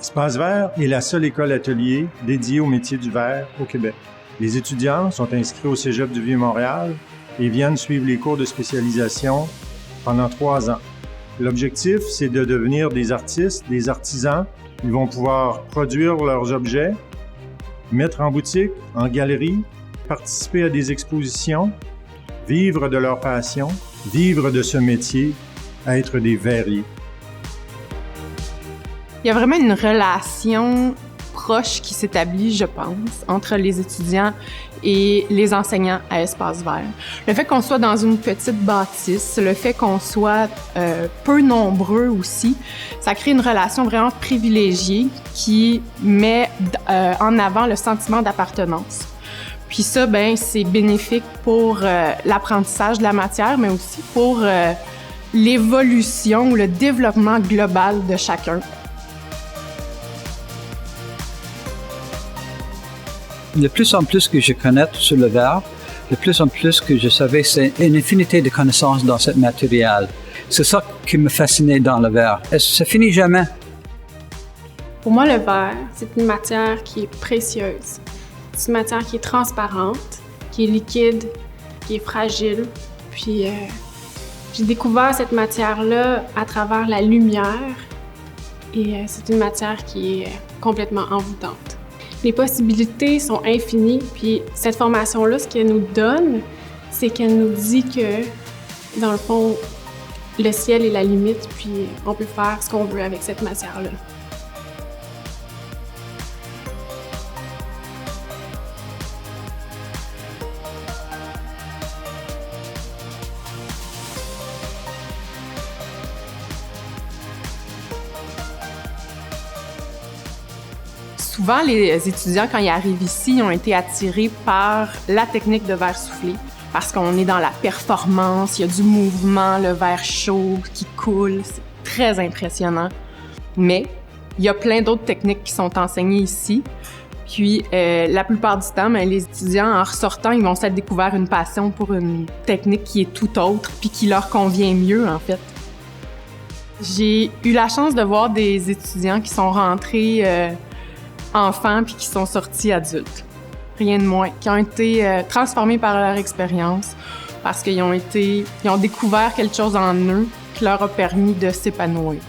Espace Vert est la seule école atelier dédiée au métier du verre au Québec. Les étudiants sont inscrits au Cégep du Vieux-Montréal et viennent suivre les cours de spécialisation pendant 3 ans. L'objectif, c'est de devenir des artistes, des artisans. Ils vont pouvoir produire leurs objets, mettre en boutique, en galerie, participer à des expositions, vivre de leur passion, vivre de ce métier, être des verriers. Il y a vraiment une relation proche qui s'établit, je pense, entre les étudiants et les enseignants à Espace Vert. Le fait qu'on soit dans une petite bâtisse, le fait qu'on soit peu nombreux aussi, ça crée une relation vraiment privilégiée qui met en avant le sentiment d'appartenance. Puis ça, ben, c'est bénéfique pour l'apprentissage de la matière, mais aussi pour l'évolution ou le développement global de chacun. De plus en plus que je connais sur le verre, de plus en plus que je savais, c'est une infinité de connaissances dans ce matériel. C'est ça qui me fascinait dans le verre. Ça finit jamais. Pour moi, le verre, c'est une matière qui est précieuse. C'est une matière qui est transparente, qui est liquide, qui est fragile. Puis, j'ai découvert cette matière-là à travers la lumière. Et c'est une matière qui est complètement envoûtante. Les possibilités sont infinies, puis cette formation-là, ce qu'elle nous donne, c'est qu'elle nous dit que, dans le fond, le ciel est la limite, puis on peut faire ce qu'on veut avec cette matière-là. Souvent, les étudiants, quand ils arrivent ici, ils ont été attirés par la technique de verre soufflé parce qu'on est dans la performance, il y a du mouvement, le verre chaud qui coule, c'est très impressionnant. Mais il y a plein d'autres techniques qui sont enseignées ici. Puis, la plupart du temps, les étudiants, en ressortant, ils vont s'être découvert une passion pour une technique qui est tout autre puis qui leur convient mieux, en fait. J'ai eu la chance de voir des étudiants qui sont rentrés enfants puis qui sont sortis adultes. Rien de moins. Qui ont été transformés par leur expérience parce qu'ils ont découvert quelque chose en eux qui leur a permis de s'épanouir.